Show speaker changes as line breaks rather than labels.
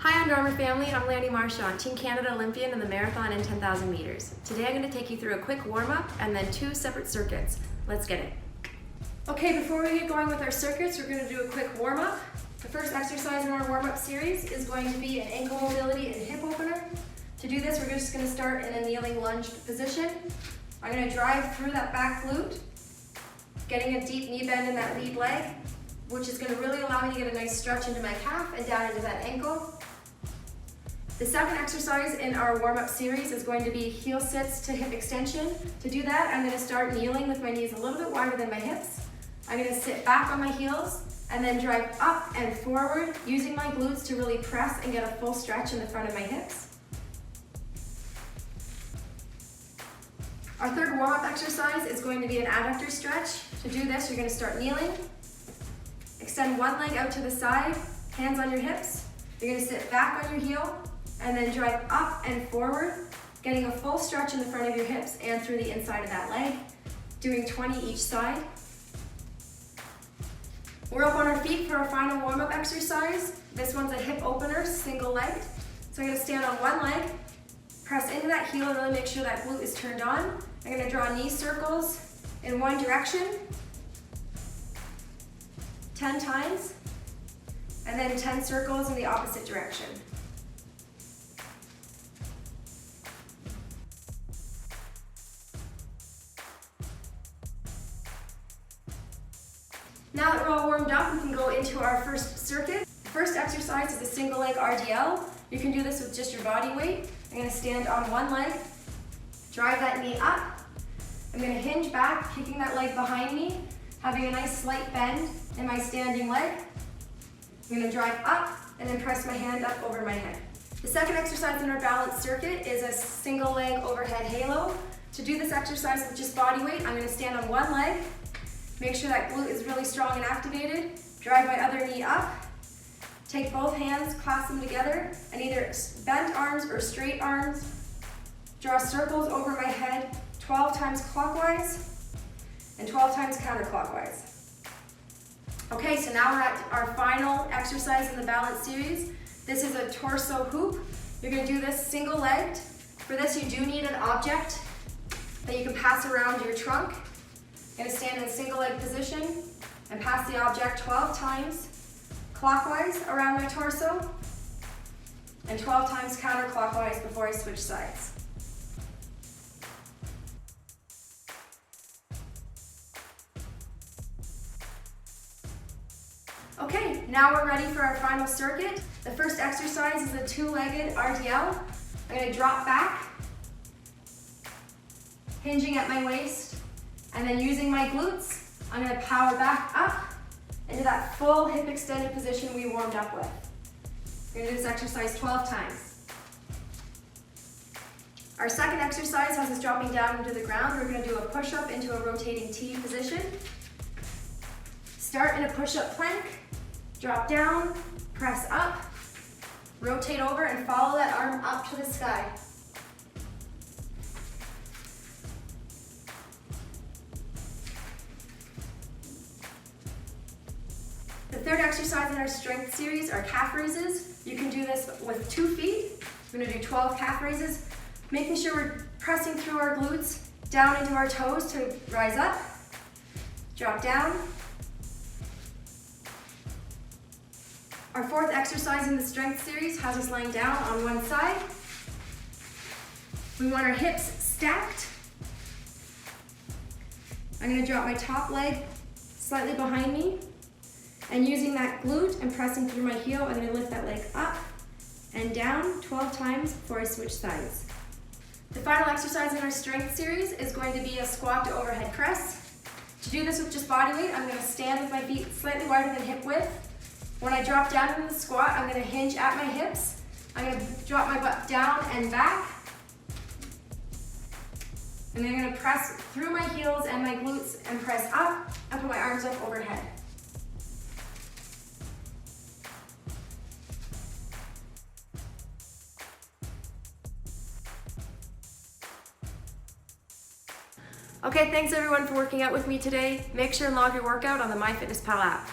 Hi, Under Armour family. I'm Lanny Marchand, Team Canada Olympian in the marathon and 10,000 meters. Today I'm going to take you through a quick warm-up and then two separate circuits. Let's get it. Okay, before we get going with our circuits, we're going to do a quick warm-up. The first exercise in our warm-up series is going to be an ankle mobility and hip opener. To do this, we're just going to start in a kneeling lunge position. I'm going to drive through that back glute, getting a deep knee bend in that lead leg, which is going to really allow me to get a nice stretch into my calf and down into that ankle. The second exercise in our warm-up series is going to be heel sits to hip extension. To do that, I'm going to start kneeling with my knees a little bit wider than my hips. I'm going to sit back on my heels and then drive up and forward using my glutes to really press and get a full stretch in the front of my hips. Our third warm-up exercise is going to be an adductor stretch. To do this, you're going to start kneeling. Extend one leg out to the side, hands on your hips. You're going to sit back on your heel and then drive up and forward, getting a full stretch in the front of your hips and through the inside of that leg, doing 20 each side. We're up on our feet for our final warm-up exercise. This one's a hip opener, single legged. So I'm going to stand on one leg, press into that heel and really make sure that glute is turned on. I'm going to draw knee circles in one direction, 10 times, and then 10 circles in the opposite direction. Now that we're all warmed up, we can go into our first circuit. The first exercise is a single leg RDL. You can do this with just your body weight. I'm going to stand on one leg, drive that knee up. I'm going to hinge back, kicking that leg behind me, having a nice slight bend in my standing leg. I'm going to drive up and then press my hand up over my head. The second exercise in our balance circuit is a single leg overhead halo. To do this exercise with just body weight, I'm going to stand on one leg, make sure that glute is really strong and activated, drive my other knee up, take both hands, clasp them together, and either bent arms or straight arms, draw circles over my head 12 times clockwise and 12 times counterclockwise. Okay, so now we're at our final exercise in the balance series. This is a torso hoop. You're going to do this single-legged. For this, you do need an object that you can pass around your trunk. I'm going to stand in a single leg position and pass the object 12 times clockwise around my torso and 12 times counterclockwise before I switch sides. Okay, now we're ready for our final circuit. The first exercise is a two-legged RDL. I'm going to drop back, hinging at my waist, and then using my glutes, I'm going to power back up into that full hip extended position we warmed up with. We're going to do this exercise 12 times. Our second exercise has us dropping down into the ground. We're going to do a push-up into a rotating T position. Start in a push-up plank, drop down, press up, rotate over and follow that arm up to the sky. The third exercise in our strength series are calf raises. You can do this with 2 feet. We're going to do 12 calf raises, making sure we're pressing through our glutes down into our toes to rise up, drop down. Our fourth exercise in the strength series has us lying down on one side. We want our hips stacked. I'm going to drop my top leg slightly behind me. And using that glute and pressing through my heel, I'm going to lift that leg up and down 12 times before I switch sides. The final exercise in our strength series is going to be a squat to overhead press. To do this with just body weight, I'm going to stand with my feet slightly wider than hip width. When I drop down into the squat, I'm going to hinge at my hips. I'm going to drop my butt down and back. And then I'm going to press through my heels and my glutes and press up and put my arms up overhead. Okay, thanks everyone for working out with me today. Make sure and log your workout on the MyFitnessPal app.